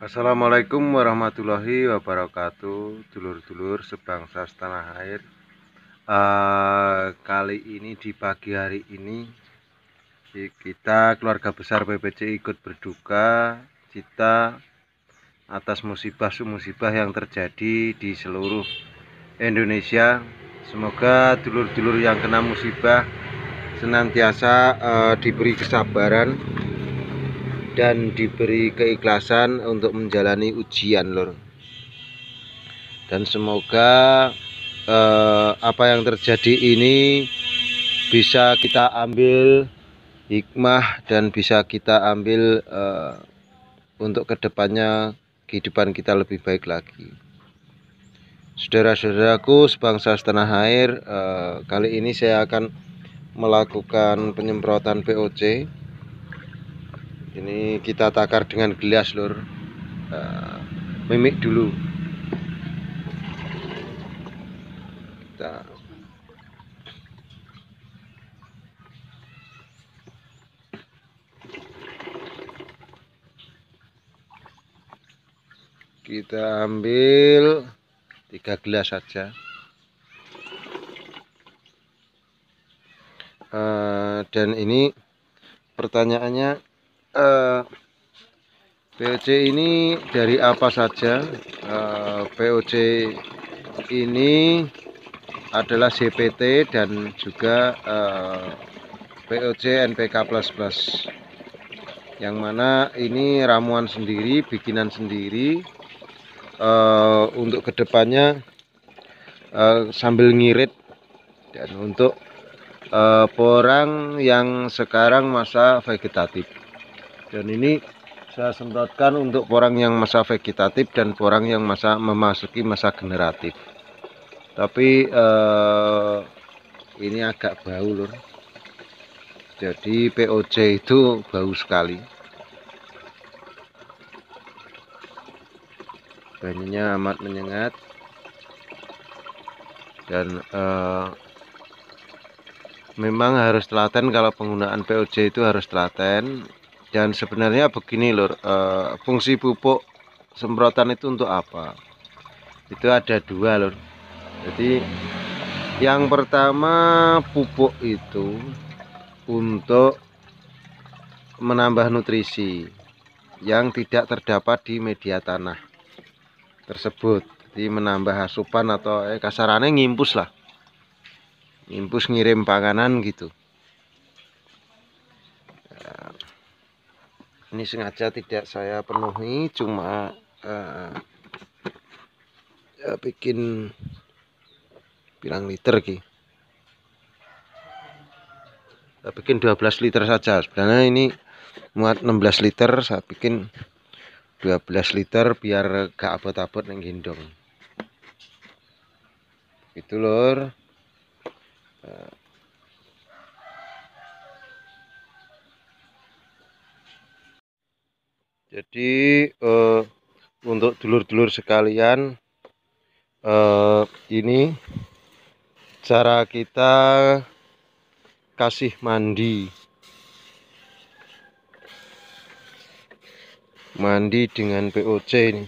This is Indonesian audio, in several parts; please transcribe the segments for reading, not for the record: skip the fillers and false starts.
Assalamualaikum warahmatullahi wabarakatuh, dulur-dulur sebangsa setanah air. Kali ini di pagi hari ini kita keluarga besar PPC ikut berduka cita atas musibah yang terjadi di seluruh Indonesia. Semoga dulur-dulur yang kena musibah senantiasa diberi kesabaran dan diberi keikhlasan untuk menjalani ujian, lur. Dan semoga apa yang terjadi ini bisa kita ambil hikmah dan bisa kita ambil untuk kedepannya kehidupan kita lebih baik lagi. Saudara-saudaraku sebangsa setanah air, kali ini saya akan melakukan penyemprotan POC. Ini kita takar dengan gelas, lur. Mimik dulu. Kita ambil 3 gelas saja. Dan ini pertanyaannya, POC ini dari apa saja? POC ini adalah CPT dan juga POC NPK++, yang mana ini ramuan sendiri, bikinan sendiri. Untuk kedepannya sambil ngirit, dan untuk porang yang sekarang masa vegetatif. Dan ini saya semprotkan untuk porang yang masa vegetatif dan porang yang memasuki masa generatif. Tapi ini agak bau, lur. Jadi POC itu bau sekali. Baunya amat menyengat. Dan memang harus telaten kalau penggunaan POC itu harus telaten. Dan sebenarnya begini, lur, fungsi pupuk semprotan itu untuk apa? Itu ada dua, lur. Jadi yang pertama, pupuk itu untuk menambah nutrisi yang tidak terdapat di media tanah tersebut. Jadi menambah asupan atau kasarannya ngimpus lah, ngimpus ngirim panganan gitu. Ini sengaja tidak saya penuhi, cuma bikin bilang liter ki. Saya bikin 12 liter saja. Sebenarnya ini muat 16 liter, saya bikin 12 liter biar gak abot-abot neng gendong. Itu, lur. Jadi untuk dulur-dulur sekalian, ini cara kita kasih mandi dengan POC ini.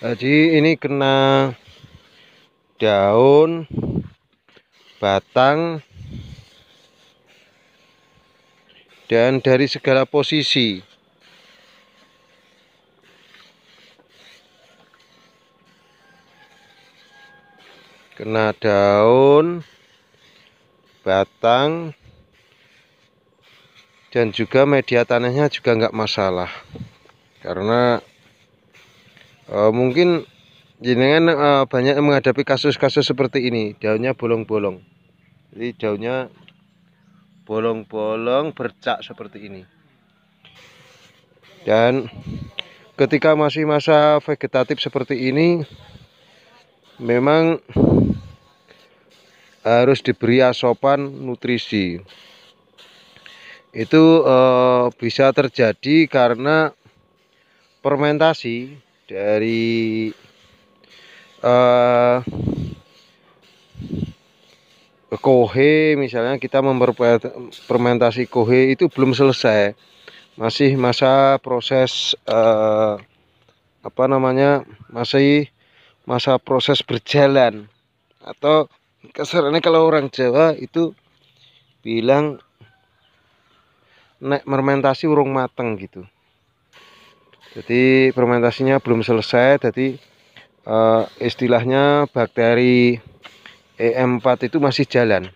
Jadi ini kena daun, batang, dan dari segala posisi. Kena daun, batang, dan juga media tanahnya juga nggak masalah, karena mungkin jenengan banyak menghadapi kasus-kasus seperti ini, daunnya bolong-bolong. Jadi daunnya bolong-bolong bercak seperti ini. Dan ketika masih masa vegetatif seperti ini, memang harus diberi asupan nutrisi. Itu bisa terjadi karena fermentasi dari kohe. Misalnya kita memperfermentasi kohe itu belum selesai, masih masa proses apa namanya, masih masa proses berjalan, atau kasarnya kalau orang Jawa itu bilang nek fermentasi urung mateng gitu. Jadi fermentasinya belum selesai, jadi istilahnya bakteri EM4 itu masih jalan,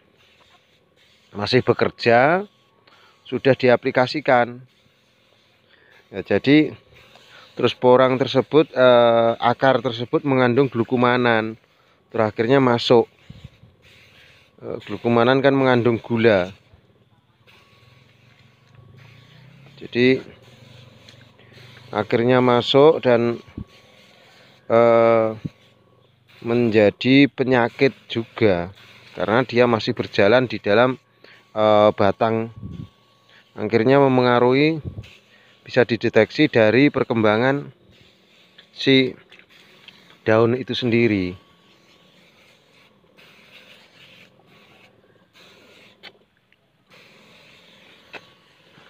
masih bekerja, sudah diaplikasikan. Ya, jadi terus porang tersebut, akar tersebut mengandung glukumanan, terakhirnya masuk. Glukumanan kan mengandung gula, jadi akhirnya masuk dan menjadi penyakit juga karena dia masih berjalan di dalam batang. Akhirnya memengaruhi, bisa dideteksi dari perkembangan si daun itu sendiri.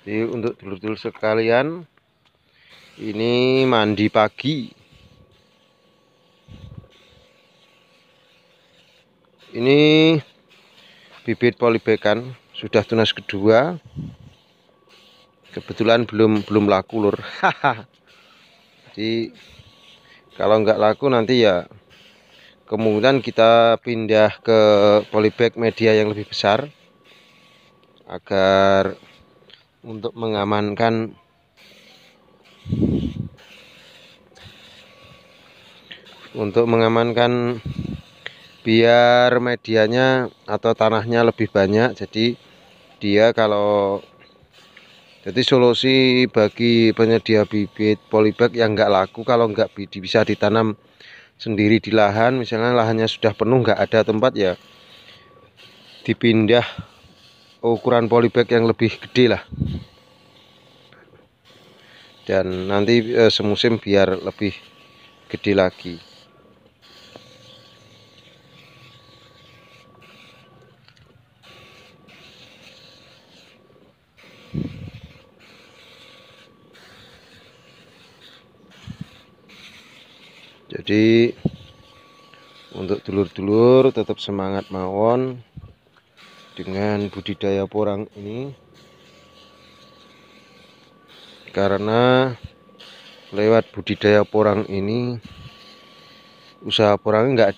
Jadi untuk dulur-dulur sekalian, ini mandi pagi. Ini bibit polybagan sudah tunas kedua. Kebetulan belum laku, lur. Jadi kalau nggak laku nanti ya kemungkinan kita pindah ke polybag media yang lebih besar, agar untuk mengamankan biar medianya atau tanahnya lebih banyak. Jadi dia jadi solusi bagi penyedia bibit polybag yang nggak laku, kalau nggak bisa ditanam sendiri di lahan, misalnya lahannya sudah penuh nggak ada tempat, ya dipindah ukuran polybag yang lebih gede lah, dan nanti semusim biar lebih gede lagi. Jadi untuk dulur-dulur tetap semangat mawon dengan budidaya porang ini, karena lewat budidaya porang ini usaha porang nggak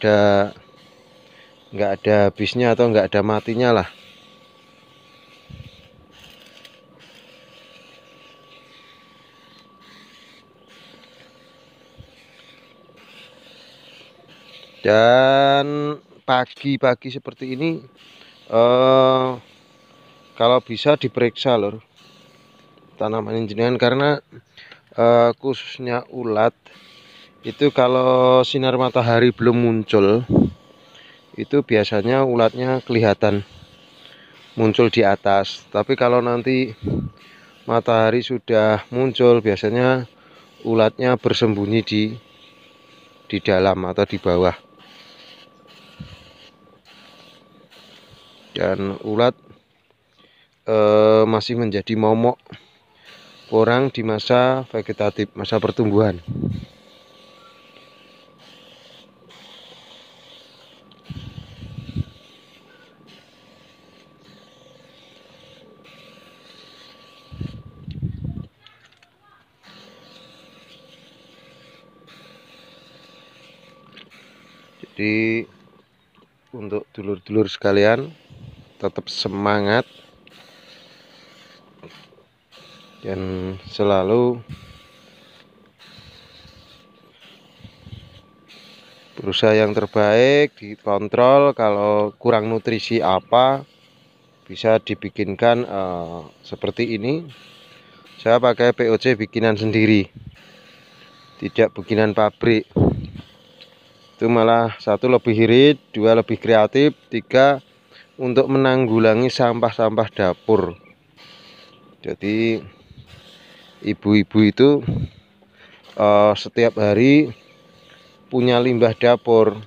ada habisnya atau nggak ada matinya lah. Dan pagi-pagi seperti ini kalau bisa diperiksa, lur, tanaman jenengan, karena khususnya ulat itu kalau sinar matahari belum muncul, itu biasanya ulatnya kelihatan muncul di atas. Tapi kalau nanti matahari sudah muncul, biasanya ulatnya bersembunyi di dalam atau di bawah. Dan ulat masih menjadi momok porang di masa vegetatif, masa pertumbuhan. Jadi untuk dulur-dulur sekalian tetap semangat dan selalu berusaha yang terbaik, dikontrol kalau kurang nutrisi apa bisa dibikinkan seperti ini. Saya pakai POC bikinan sendiri, tidak bikinan pabrik. Itu malah satu lebih irit, dua lebih kreatif, tiga untuk menanggulangi sampah-sampah dapur. Jadi ibu-ibu itu setiap hari punya limbah dapur,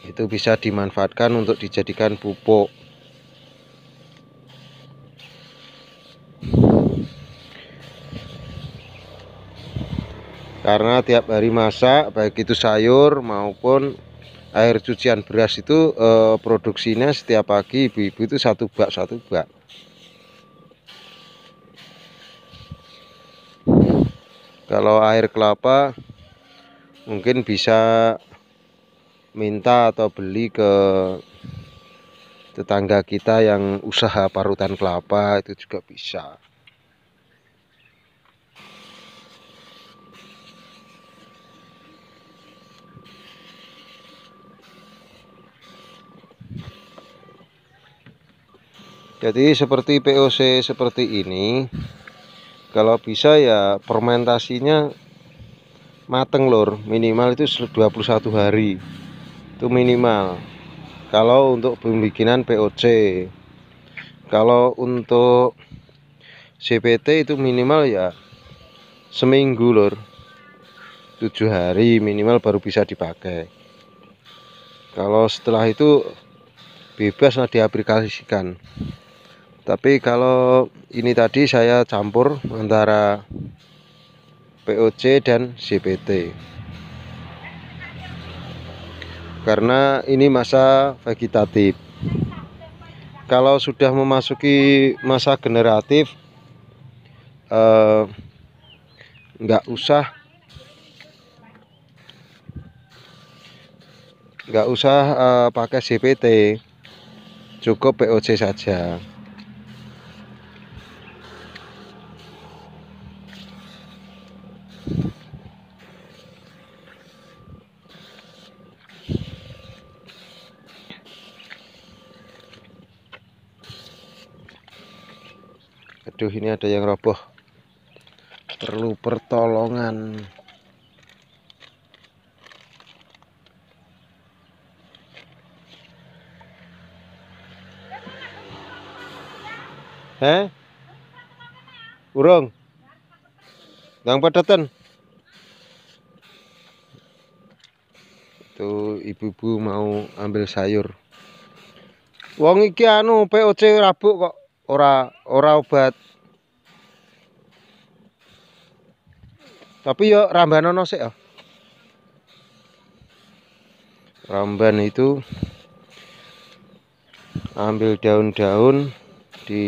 itu bisa dimanfaatkan untuk dijadikan pupuk. karena tiap hari masak, baik itu sayur maupun air cucian beras itu produksinya setiap pagi ibu-ibu itu satu bak. Kalau air kelapa mungkin bisa minta atau beli ke tetangga kita yang usaha parutan kelapa, itu juga bisa. Jadi seperti POC seperti ini, kalau bisa ya fermentasinya mateng lur, minimal itu 21 hari itu minimal kalau untuk pembikinan POC. Kalau untuk CPT itu minimal ya seminggu lur, 7 hari minimal baru bisa dipakai. Kalau setelah itu bebas lah diaplikasikan. Tapi kalau ini tadi saya campur antara POC dan CPT karena ini masa vegetatif. Kalau sudah memasuki masa generatif nggak usah pakai CPT, cukup POC saja. Aduh, ini ada yang roboh, perlu pertolongan. Urung yang padatan tuh, ibu-ibu mau ambil sayur. Wong iki anu POC rabuk kok, ora obat. Tapi yo rambanono sik ya. Ramban itu ambil daun-daun di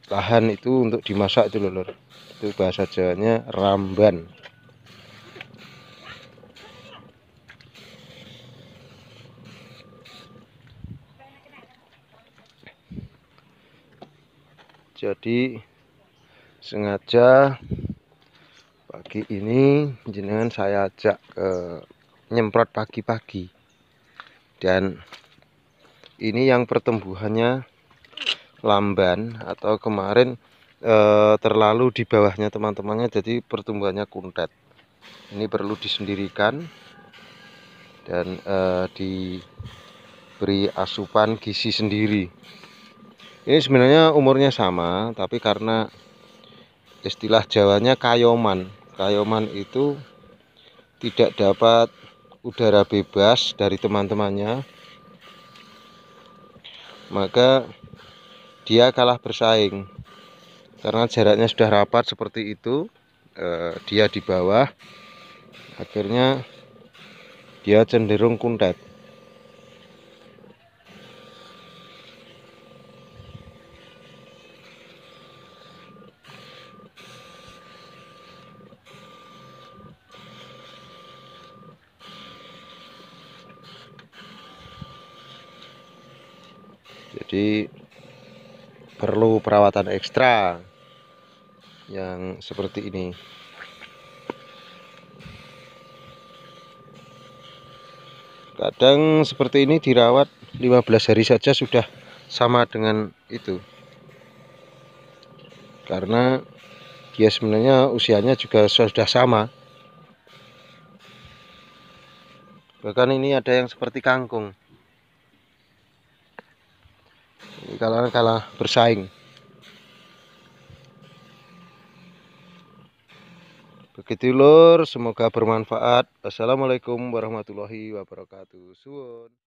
lahan itu untuk dimasak itu lho lur. Itu bahasa Jawanya ramban. Jadi sengaja pagi ini jenengan saya ajak ke nyemprot pagi-pagi, dan ini yang pertumbuhannya lamban atau kemarin terlalu di bawahnya teman-temannya, jadi pertumbuhannya kuntet. Ini perlu disendirikan dan diberi asupan gizi sendiri. Ini sebenarnya umurnya sama, tapi karena istilah Jawanya kayoman. Kayoman itu tidak dapat udara bebas dari teman-temannya, maka dia kalah bersaing. Karena jaraknya sudah rapat seperti itu, dia di bawah, akhirnya dia cenderung kuntet. Jadi perlu perawatan ekstra yang seperti ini. Kadang seperti ini dirawat 15 hari saja sudah sama dengan itu, karena dia sebenarnya usianya juga sudah sama. Bahkan ini ada yang seperti kangkung. Ini kalah bersaing. Begitu lur, semoga bermanfaat. Assalamualaikum warahmatullahi wabarakatuh. Suwun.